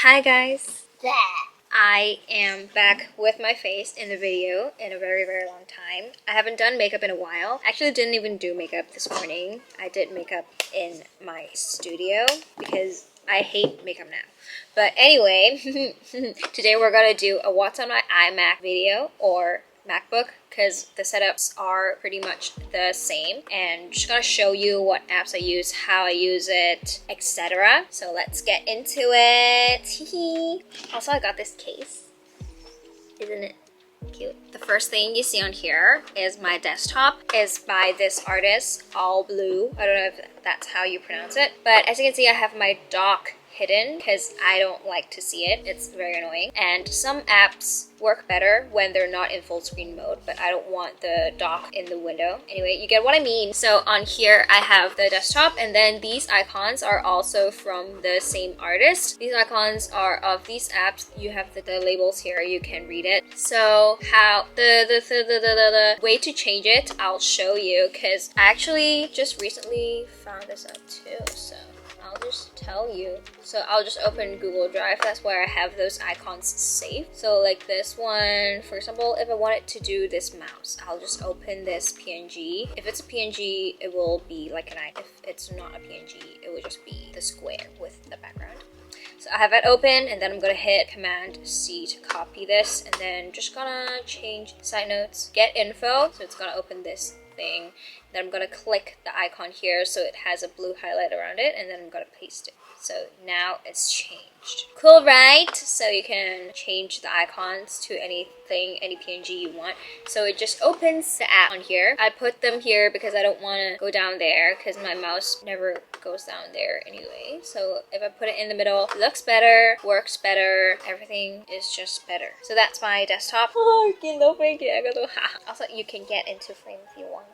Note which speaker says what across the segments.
Speaker 1: Hi guys! I am back with my face in the video in a very long time. I haven't done makeup in a while. Actually didn't even do makeup this morning. I did makeup in my studio because I hate makeup now. But anyway, today we're gonna do a what's on my iMac video or MacBook because the setups are pretty much the same, and I'm just gonna show you what apps I use, how I use it, etc. So let's get into it. Also, I got this case. Isn't it cute? The first thing you see on here is my desktop. Is by this artist, All Blue. I don't know if that's how you pronounce it, but as you can see, I have my dock hidden because I don't like to see it. It's very annoying. And some apps work better when they're not in full screen mode, but I don't want the dock in the window. Anyway, you get what I mean. So on here I have the desktop, and then these icons are also from the same artist. These icons are of these apps. You have the labels here, you can read it. So how the way to change it, I'll show you because I actually just recently found this out too, so I'll just tell you. So I'll just open Google Drive. That's where I have those icons saved. So like this one, for example, if I wanted to do this mouse, I'll just open this PNG. If it's a PNG, it will be like an icon. If it's not a PNG, it will just be the square with the background. So I have it open, and then I'm gonna hit Command C to copy this, and then just gonna change side notes, get info. So it's gonna open this thing. Then I'm gonna click the icon here so it has a blue highlight around it, and then I'm gonna paste it. So now it's changed. Cool, right? So you can change the icons to anything, any PNG you want. So it just opens the app on here. I put them here because I don't want to go down there because my mouse never goes down there anyway. So if I put it in the middle, it looks better, works better, everything is just better. So that's my desktop. Oh, also, you can get into frame if you want.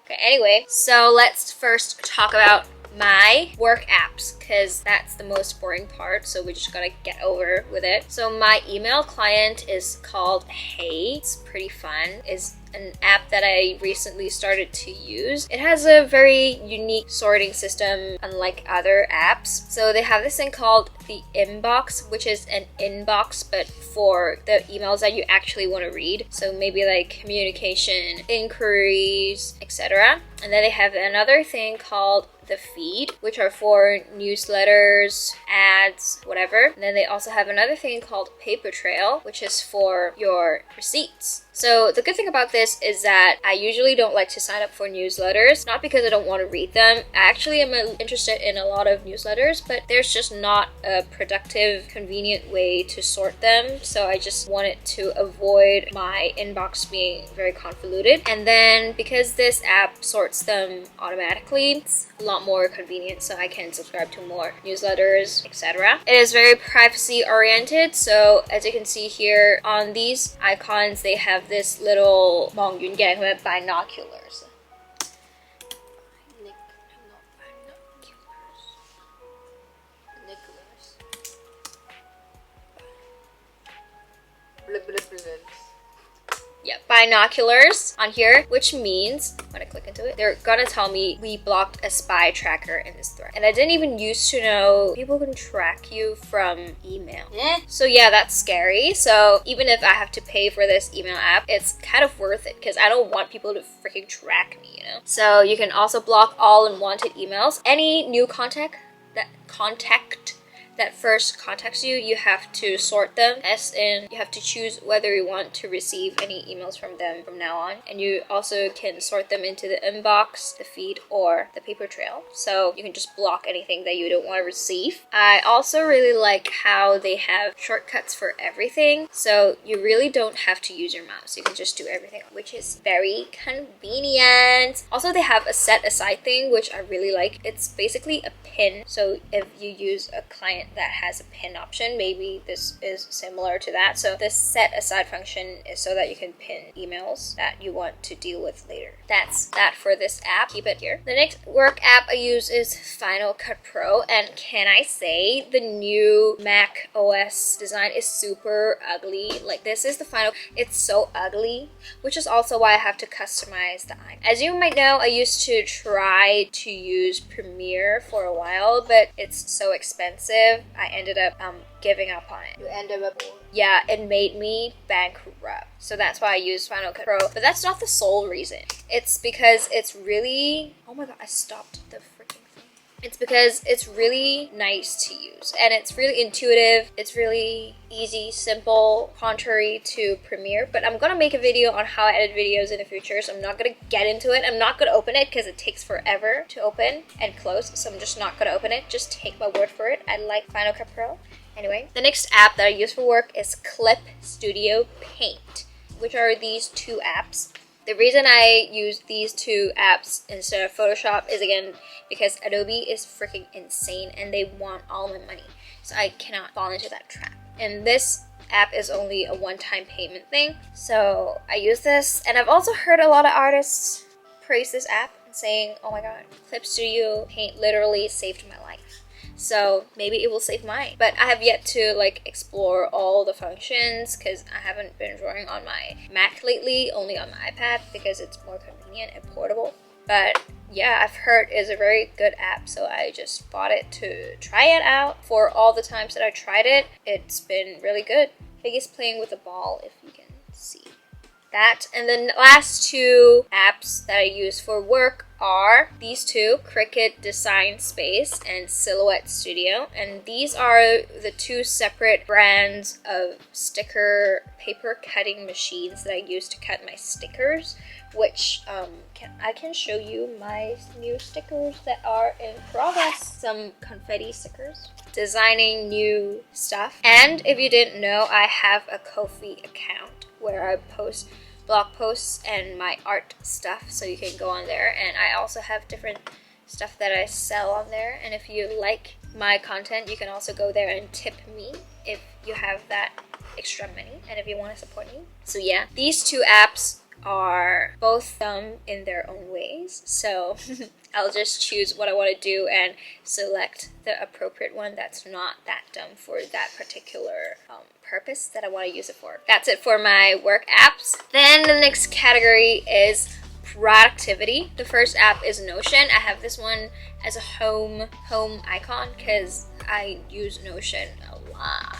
Speaker 1: Okay, anyway, so let's first talk about my work apps because that's the most boring part, so we just gotta get over with it. So my email client is called Hey. It's pretty fun. It's an app that I recently started to use. It has a very unique sorting system unlike other apps. So they have this thing called the inbox, which is an inbox but for the emails that you actually want to read. So maybe like communication, inquiries, etc. And then they have another thing called the feed, which are for newsletters, ads, whatever. And then they also have another thing called paper trail, which is for your receipts. So the good thing about this is that I usually don't like to sign up for newsletters, not because I don't want to read them. I actually am interested in a lot of newsletters, but there's just not a productive, convenient way to sort them. So I just wanted to avoid my inbox being very convoluted. And then because this app sorts them automatically, it's a lot more convenient, so I can subscribe to more newsletters, etc. It is very privacy oriented, so as you can see here on these icons, they have this little binoculars. Yeah, binoculars on here, which means when I click into it, they're gonna tell me we blocked a spy tracker in this thread. And I didn't even used to know people can track you from email. So yeah, that's scary. So even if I have to pay for this email app, it's kind of worth it because I don't want people to freaking track me, you know? So you can also block all unwanted emails. Any new contact that first contacts you, you have to sort them, as in you have to choose whether you want to receive any emails from them from now on. And you also can sort them into the inbox, the feed, or the paper trail. So you can just block anything that you don't want to receive. I also really like how they have shortcuts for everything. So you really don't have to use your mouse. You can just do everything, which is very convenient. Also, they have a set aside thing, which I really like. It's basically a pin. So if you use a client that has a pin option, maybe this is similar to that. So this set aside function is so that you can pin emails that you want to deal with later. That's that for this app. Keep it here. The next work app I use is Final Cut Pro, and can I say the new Mac OS design is super ugly. Like, this is the final. It's so ugly, which is also why I have to customize the icon. As you might know, I used to try to use Premiere for a while, but it's so expensive intuitive, I ended up giving up on it.
Speaker 2: You ended up.
Speaker 1: Yeah, it made me bankrupt. So that's why I use Final Cut Pro. But that's not the sole reason. It's because it's really... Oh my god, I stopped the freaking thing. It's because it's really nice to use. And it's really intuitive. It's really easy, simple, contrary to Premiere. But I'm going to make a video on how I edit videos in the future. So I'm not going to get into it. I'm not going to open it because it takes forever to open and close. So I'm just not going to open it. Just take my word for it. I like Final Cut Pro. Anyway, the next app that I use for work is Clip Studio Paint, which are these two apps. The reason I use these two apps instead of Photoshop is, again, because Adobe is freaking insane and they want all my money. So I cannot fall into that trap. And this app is only a one-time payment thing. So I use this, and I've also heard a lot of artists praise this app and saying, oh my god, Clip Studio Paint literally saved my life. So maybe it will save mine. But I have yet to like explore all the functions because I haven't been drawing on my Mac lately, only on my iPad because it's more convenient and portable. But yeah, I've heard it's a very good app, so I just bought it to try it out. For all the times that I tried it, it's been really good. Biggest playing with a ball, if you can see that. And then the last two apps that I use for work are these two, Cricut Design Space and Silhouette Studio. And these are the two separate brands of sticker paper cutting machines that I use to cut my stickers, which I can show you my new stickers that are in progress. Some confetti stickers. Designing new stuff. And if you didn't know, I have a Kofi account where I post blog posts and my art stuff, so you can go on there. And I also have different stuff that I sell on there, and if you like my content, you can also go there and tip me if you have that extra money and if you want to support me. So yeah, these two apps are both dumb in their own ways, so I'll just choose what I want to do and select the appropriate one that's not that dumb for that particular purpose that I want to use it for. That's it for my work apps. Then the next category is productivity. The first app is Notion. I have this one as a home icon because I use Notion a lot.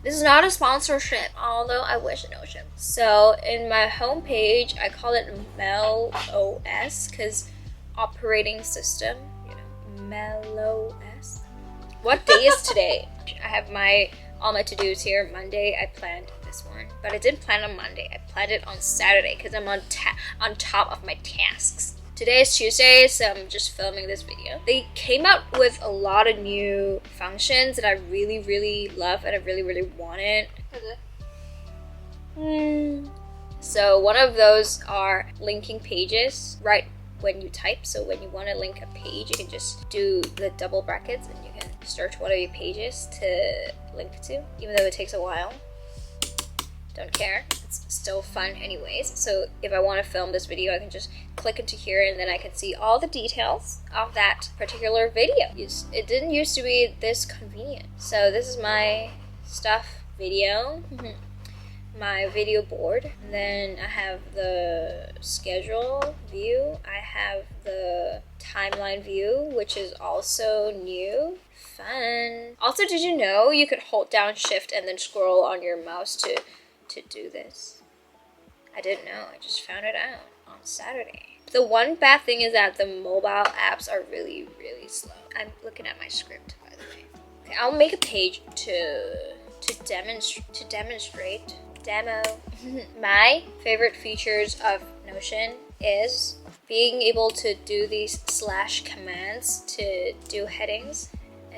Speaker 1: This is not a sponsorship, although I wish Notion. So in my home page, I call it MelOS because operating system, you know, MelOS. What day is today? I have all my to-dos here. Monday, I planned this one, but I didn't plan on Monday. I planned it on Saturday because I'm on top of my tasks. Today is Tuesday, so I'm just filming this video. They came out with a lot of new functions that I really, really love and I really, really wanted. So one of those are linking pages right when you type. So when you want to link a page, you can just do the double brackets and you can search one of your pages to link to, even though it takes a while. Don't care, it's still fun anyways. So if I want to film this video, I can just click into here and then I can see all the details of that particular video. It didn't used to be this convenient. So this is my stuff video, my video board. And then I have the schedule view. I have the timeline view, which is also new. Fun. Also, did you know you could hold down shift and then scroll on your mouse to do this? I didn't know. I just found it out on Saturday. The one bad thing is that the mobile apps are really, really slow. I'm looking at my script, by the way. Okay, I'll make a page to demonstrate. Demo. My favorite features of Notion is being able to do these slash commands to do headings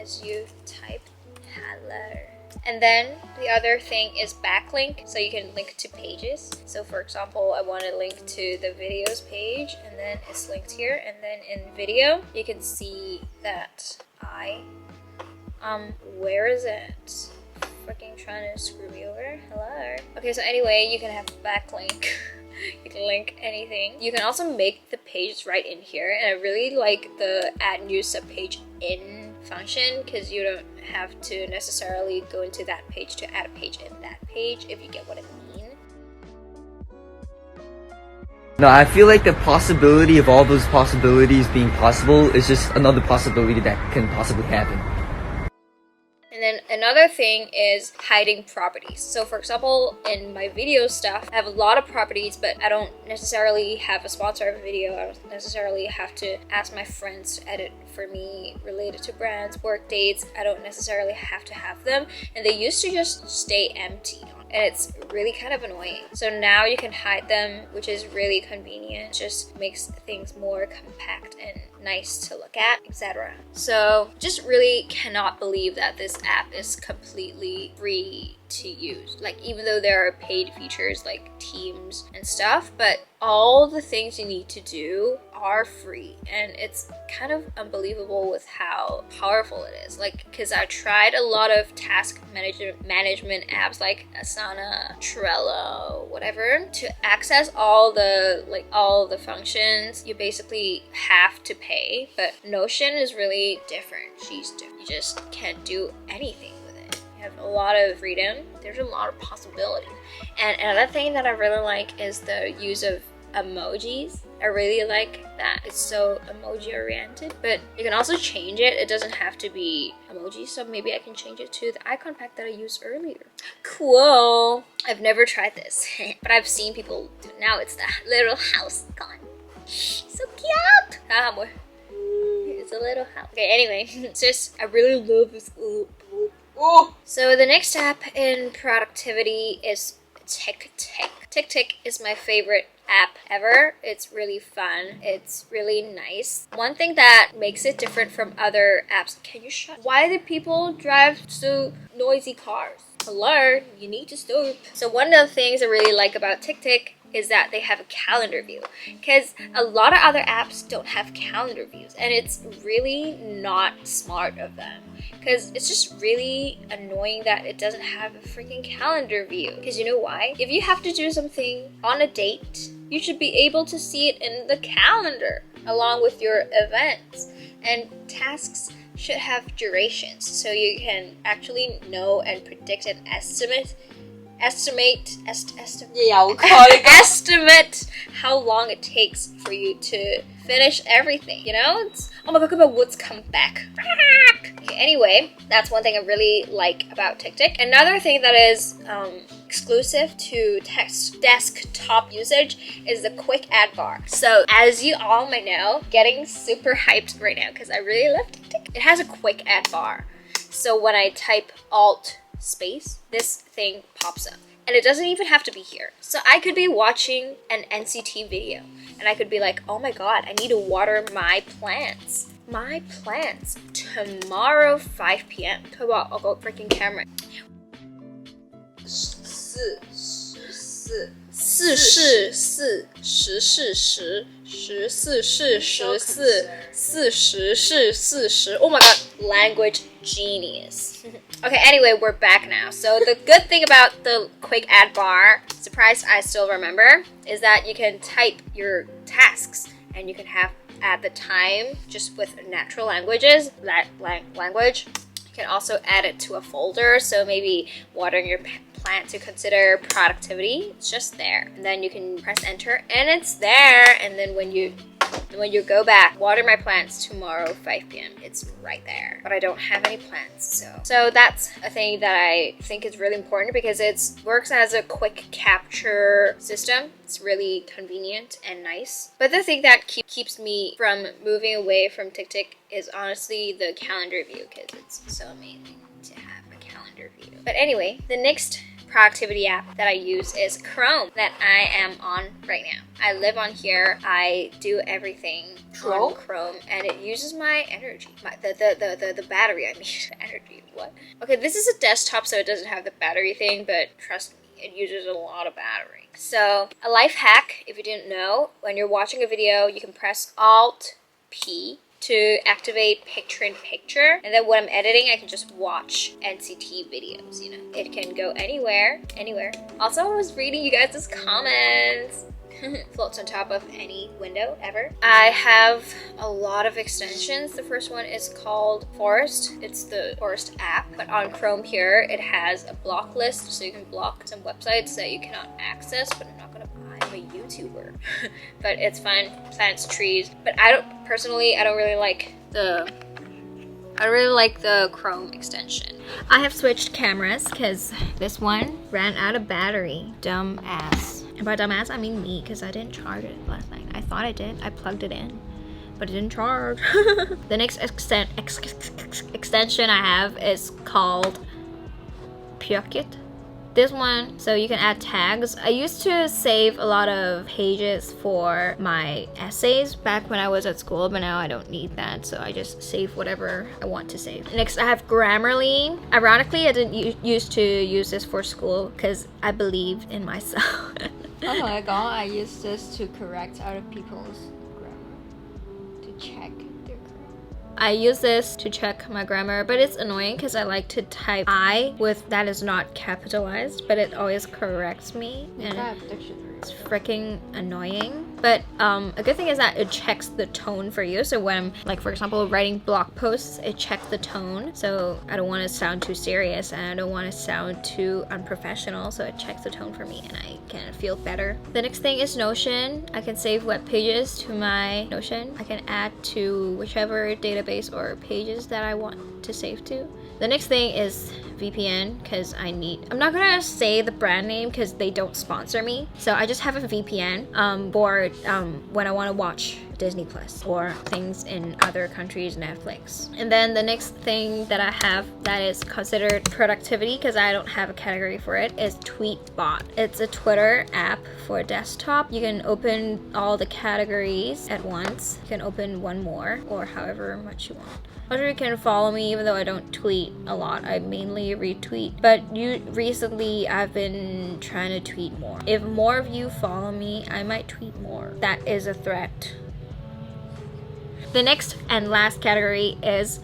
Speaker 1: as you type hello. And then the other thing is backlink, so you can link to pages. So for example, I want to link to the videos page and then it's linked here, and then in video you can see that where is it? Freaking trying to screw me over. Hello. Okay, so anyway, you can have backlink. You can link anything. You can also make the pages right in here, and I really like the add new subpage in function because you don't have to necessarily go into that page to add a page in that page, if you get what I mean.
Speaker 3: No, I feel like the possibility of all those possibilities being possible is just another possibility that can possibly happen.
Speaker 1: And then another thing is hiding properties. So for example, in my video stuff, I have a lot of properties, but I don't necessarily have a sponsor of a video. I don't necessarily have to ask my friends to edit for me related to brands, work dates. I don't necessarily have to have them. And they used to just stay empty. And it's really kind of annoying. So now you can hide them, which is really convenient. Just makes things more compact and nice to look at, etc. So just really cannot believe that this app is completely free to use. Like, even though there are paid features like teams and stuff, but all the things you need to do are free, and it's kind of unbelievable with how powerful it is. Like, because I tried a lot of task management apps like Asana, Trello, whatever, to access all the functions. You basically have to pay, but Notion is really different. You just can't do anything. Have a lot of freedom. There's a lot of possibilities. And another thing that I really like is the use of emojis. I really like that it's so emoji oriented, but you can also change it. It doesn't have to be emoji, so maybe I can change it to the icon pack that I used earlier. Cool. I've never tried this, but I've seen people do it. Now it's the little house icon. So cute. It's a little house. Okay, anyway, it's just, I really love this. Oh. So the next app in productivity is ticktick. Ticktick is my favorite app ever. It's really fun. It's really nice. One thing that makes it different from other apps. Can you shut? Why do people drive so noisy cars? Hello, you need to stop. So one of the things I really like about ticktick is that they have a calendar view, because a lot of other apps don't have calendar views, and it's really not smart of them, because it's just really annoying that it doesn't have a freaking calendar view. Because you know why? If you have to do something on a date, you should be able to see it in the calendar along with your events, and tasks should have durations so you can actually know and predict and estimate how long it takes for you to finish everything, you know? It's, oh my god, look at Woods come back. Okay, anyway, that's one thing I really like about ticktick. Another thing that is exclusive to desktop usage is the quick add bar. So as you all might know, getting super hyped right now because I really love ticktick. It has a quick add bar. So when I type Alt space, this thing pops up. And it doesn't even have to be here. So I could be watching an NCT video and I could be like, oh my god, I need to water my plants. My plants. Tomorrow, 5 p.m. I'll go freaking camera. 44 Oh my god, language genius. Okay, anyway, we're back now. So the good thing about the quick add bar, surprised I still remember, is that you can type your tasks and you can add the time just with natural languages, language. You can also add it to a folder, so maybe watering your plant to consider productivity. It's just there, and then you can press enter and it's there. And then when you go back, water my plants tomorrow 5 p.m. it's right there, but I don't have any plants, so that's a thing that I think is really important because it works as a quick capture system. It's really convenient and nice. But the thing that keeps me from moving away from ticktick is honestly the calendar view, because it's so amazing to have a calendar view. But anyway, the next productivity app that I use is Chrome, that I am on right now. I live on here. I do everything on Chrome, and it uses my energy, the battery. I mean, the energy. What? Okay, this is a desktop, so it doesn't have the battery thing, but trust me, it uses a lot of battery. So a life hack, if you didn't know, when you're watching a video, you can press Alt P to activate picture-in-picture, and then when I'm editing, I can just watch NCT videos, you know. It can go anywhere. Also, I was reading you guys' comments. Floats on top of any window ever. I have a lot of extensions. The first one is called Forest. It's the Forest app, but on Chrome here, it has a block list, so you can block some websites that you cannot access, but I'm not gonna buy. I'm a YouTuber. But it's fun. Plants, trees. But I don't really like the I really like the Chrome extension. I have switched cameras because this one ran out of battery. Dumb ass. And by dumb ass, I mean me, because I didn't charge it last night. I thought I did. I plugged it in, but it didn't charge. The next extension I have is called cricut. This one, so you can add tags. I used to save a lot of pages for my essays back when I was at school, but now I don't need that, so I just save whatever I want to save. Next, I have Grammarly. Ironically, I didn't used to use this for school because I believed in myself.
Speaker 2: Oh my god, I use this to correct other people's grammar. To check their grammar.
Speaker 1: I use this to check my grammar, but it's annoying because I like to type I with that is not capitalized, but it always corrects me. And it's freaking annoying. But a good thing is that it checks the tone for you. So when I'm, like, for example, writing blog posts, it checks the tone. So I don't want to sound too serious and I don't want to sound too unprofessional. So it checks the tone for me and I can feel better. The next thing is Notion. I can save web pages to my Notion. I can add to whichever database or pages that I want to save to. The next thing is VPN because I'm not gonna say the brand name because they don't sponsor me. So I just have a VPN for when I want to watch Disney Plus or things in other countries, Netflix. And then the next thing that I have that is considered productivity because I don't have a category for it is tweetbot. It's a Twitter app for desktop. You can open all the categories at once. You can open one more or however much you want. Also, you can follow me even though I don't tweet a lot. I mainly retweet. But recently I've been trying to tweet more. If more of you follow me, I might tweet more. That is a threat. The next and last category is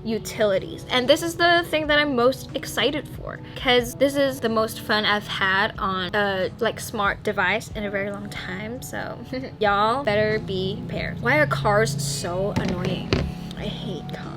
Speaker 1: utilities. And this is the thing that I'm most excited for because this is the most fun I've had on a smart device in a very long time. So y'all better be prepared. Why are cars so annoying? I hate cars.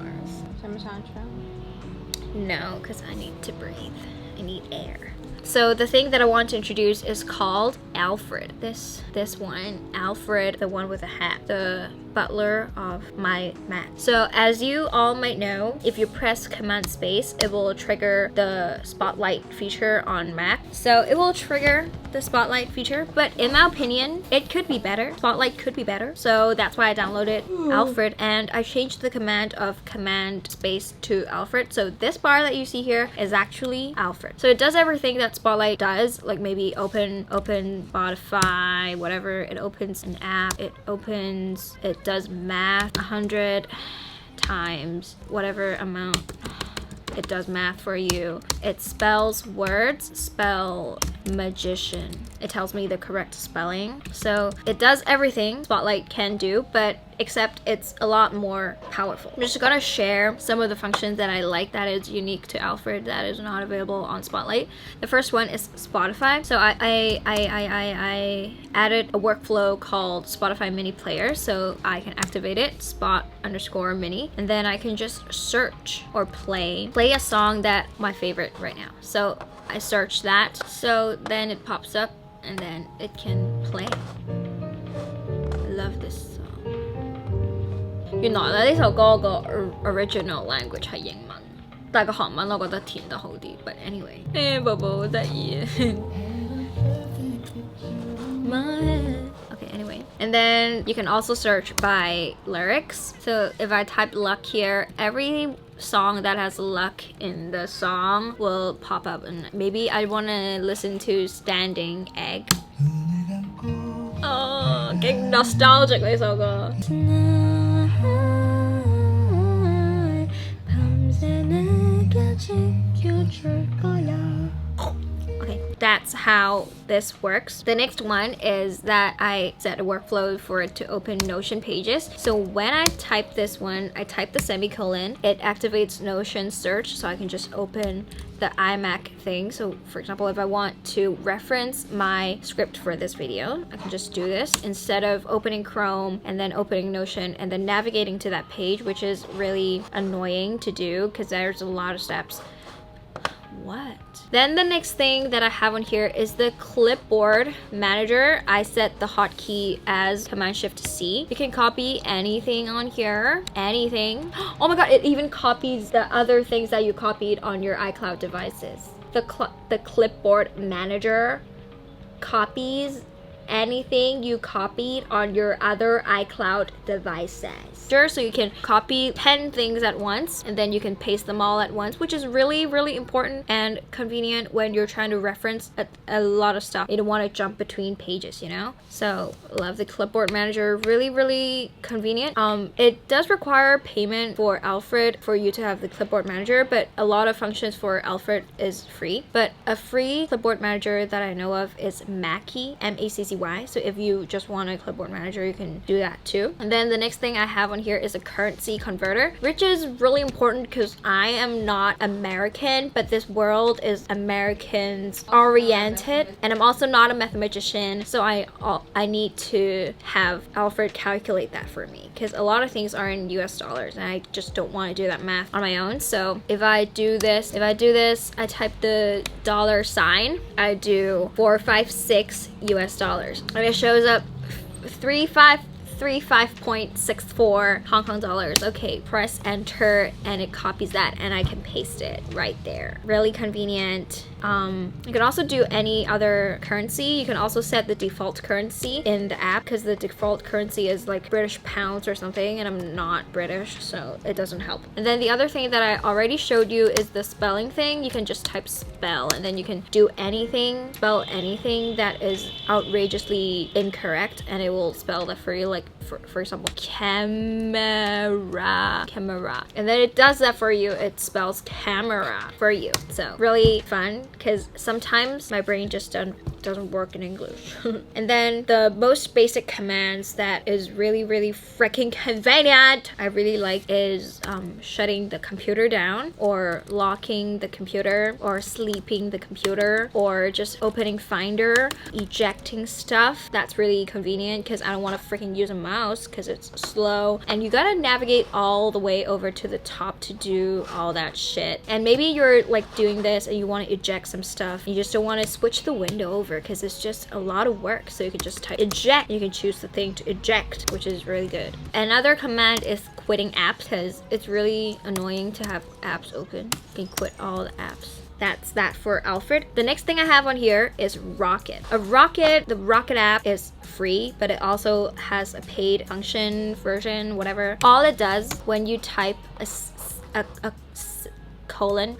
Speaker 1: No, because I need to breathe. I need air. So the thing that I want to introduce is called Alfred. This one, Alfred, the one with a hat, the butler of my Mac. So as you all might know, if you press Command Space, it will trigger the spotlight feature on Mac. So it will trigger the spotlight feature, but in my opinion, it could be better. Spotlight could be better. So that's why I downloaded Alfred and I changed the command of Command Space to Alfred. So this bar that you see here is actually Alfred. So it does everything that Spotlight does, like maybe open Spotify, whatever. It opens an app, it does math 100 times whatever amount. It does math for you. It spells words, spell magician. It tells me the correct spelling. So it does everything Spotlight can do, but except it's a lot more powerful. I'm just gonna share some of the functions that I like that is unique to Alfred that is not available on Spotlight. The first one is Spotify. So I added a workflow called Spotify Mini Player, so I can activate it, spot_mini, and then I can just search or play a song that my favorite right now. So I search that, so then it pops up and then it can play. I love this song. 原來咧呢首歌個 original language 係英文，但係個韓文我覺得填得好啲。But anyway，寶寶好得意啊。Okay, anyway. And then you can also search by lyrics. So if I type luck here, every song that has luck in the song will pop up, and maybe I want to listen to Standing Egg. Oh, 勁 nostalgic 呢首歌。Okay, that's how this works. The next one is that I set a workflow for it to open Notion pages. So when I type this one, I type the semicolon, it activates Notion search, so I can just open the imac thing. So for example, if I want to reference my script for this video, I can just do this instead of opening Chrome and then opening Notion and then navigating to that page, which is really annoying to do because there's a lot of steps. What? Then the next thing that I have on here is the clipboard manager. I set the hotkey as Command Shift C. You can copy anything on here, anything. Oh my god, it even copies the other things that you copied on your iCloud devices. The clipboard manager copies anything you copied on your other iCloud devices. So you can copy 10 things at once and then you can paste them all at once, which is really, really important and convenient when you're trying to reference a lot of stuff. You don't want to jump between pages, you know? So love the clipboard manager. Really, really convenient. It does require payment for Alfred for you to have the clipboard manager, but a lot of functions for Alfred is free. But a free clipboard manager that I know of is maccy, M-A-C-C-Y. So if you just want a clipboard manager, you can do that too. And then the next thing I have on here is a currency converter, which is really important because I am not American, but this world is Americans oriented, and I'm also not a mathematician, so I need to have Alfred calculate that for me because a lot of things are in US dollars and I just don't want to do that math on my own. So if I do this, I type the dollar sign, I do 456 US dollars, and it shows up 35.64 Hong Kong dollars. Okay, press enter and it copies that and I can paste it right there. Really convenient. You can also do any other currency. You can also set the default currency in the app because the default currency is like British pounds or something, and I'm not British, so it doesn't help. And then the other thing that I already showed you is the spelling thing. You can just type spell and then you can do anything, spell anything that is outrageously incorrect, and it will spell that for you. Like for example, camera, and then it does that for you. It spells camera for you. So really fun because sometimes my brain just doesn't work in English. And then the most basic commands that is really, really freaking convenient I really like is shutting the computer down, or locking the computer, or sleeping the computer, or just opening Finder, ejecting stuff. That's really convenient because I don't want to freaking use a mouse because it's slow and you gotta navigate all the way over to the top to do all that shit. And maybe you're like doing this and you want to eject some stuff, you just don't want to switch the window over because it's just a lot of work. So you can just type eject, you can choose the thing to eject, which is really good. Another command is quitting apps because it's really annoying to have apps open. You can quit all the apps. That's that for Alfred. The next thing I have on here is Rocket. The Rocket app is free, but it also has a paid function version, whatever. All it does when you type a colon,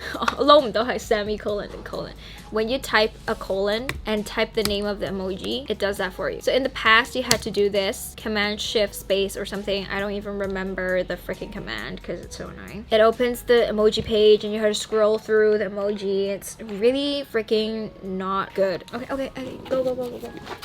Speaker 1: semicolon and colon. When you type a colon and type the name of the emoji, it does that for you. So in the past, you had to do this, Command Shift Space or something. I don't even remember the freaking command because it's so annoying. It opens the emoji page and you have to scroll through the emoji. It's really freaking not good. Okay, go.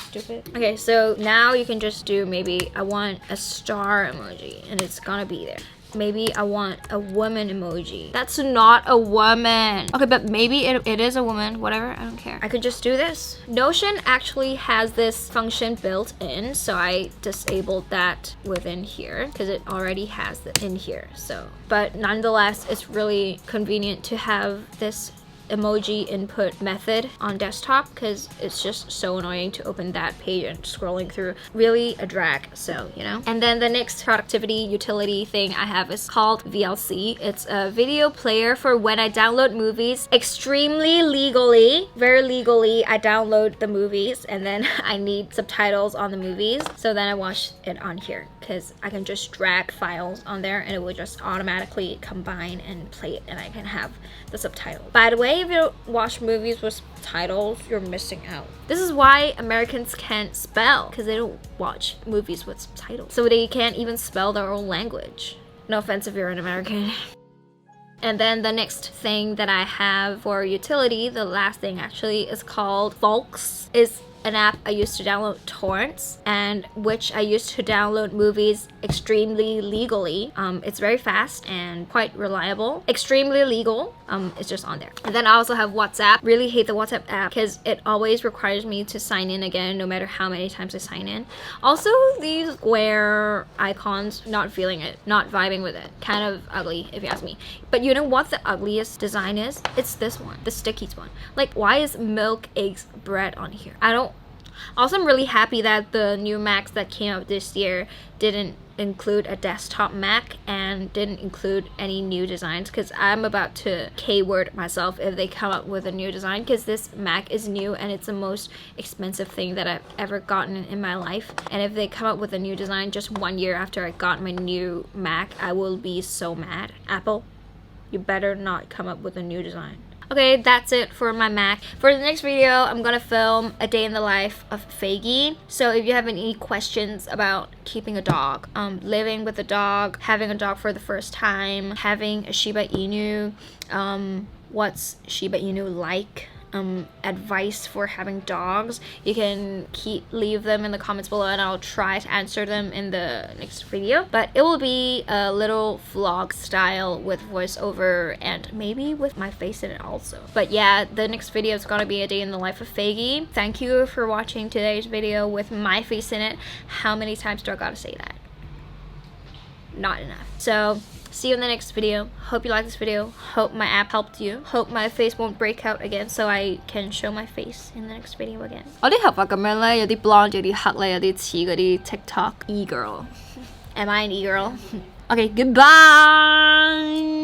Speaker 1: Stupid. Okay, so now you can just do, maybe I want a star emoji and it's gonna be there. Maybe I want a woman emoji. That's not a woman. Okay, but maybe it is a woman, whatever, I don't care. I could just do this. Notion actually has this function built in, so I disabled that within here because it already has it in here. So, but nonetheless, it's really convenient to have this emoji input method on desktop because it's just so annoying to open that page and scrolling through. Really a drag, so you know. And then the next productivity utility thing I have is called VLC. It's a video player for when I download movies. Extremely legally, very legally, I download the movies and then I need subtitles on the movies, so then I watch it on here because I can just drag files on there and it will just automatically combine and play it, and I can have the subtitle. By the way, if you don't watch movies with subtitles, you're missing out. This is why Americans can't spell, because they don't watch movies with subtitles. So they can't even spell their own language. No offense if you're an American. And then the next thing that I have for utility, the last thing actually, is called folx. an app I use to download torrents, and which I use to download movies extremely legally. It's very fast and quite reliable. Extremely legal. It's just on there. And then I also have WhatsApp. Really hate the WhatsApp app because it always requires me to sign in again no matter how many times I sign in. Also, these square icons, not feeling it, not vibing with it. Kind of ugly if you ask me. But you know what the ugliest design is? It's this one, the stickies one. Like, why is milk, eggs, bread on here? I don't. Also, I'm really happy that the new Macs that came out this year didn't include a desktop Mac and didn't include any new designs, because I'm about to K-word myself if they come up with a new design, because this Mac is new and it's the most expensive thing that I've ever gotten in my life. And if they come up with a new design just 1 year after I got my new Mac, I will be so mad. Apple, you better not come up with a new design. Okay, that's it for my Mac. For the next video, I'm gonna film a day in the life of Faggy. So if you have any questions about keeping a dog, living with a dog, having a dog for the first time, having a Shiba Inu, what's Shiba Inu like, advice for having dogs, you can leave them in the comments below and I'll try to answer them in the next video. But it will be a little vlog style with voiceover and maybe with my face in it also. But yeah, the next video is gonna be a day in the life of Faggy. Thank you for watching today's video with my face in it. How many times do I gotta say that? Not enough. So see you in the next video. Hope you like this video. Hope my app helped you. Hope my face won't break out again so I can show my face in the next video again.
Speaker 2: 我啲頭髮咁樣咧，有啲 blonde， 有啲黑咧，有啲似嗰啲 TikTok e-girl。
Speaker 1: Am I an e-girl?
Speaker 2: Okay, goodbye.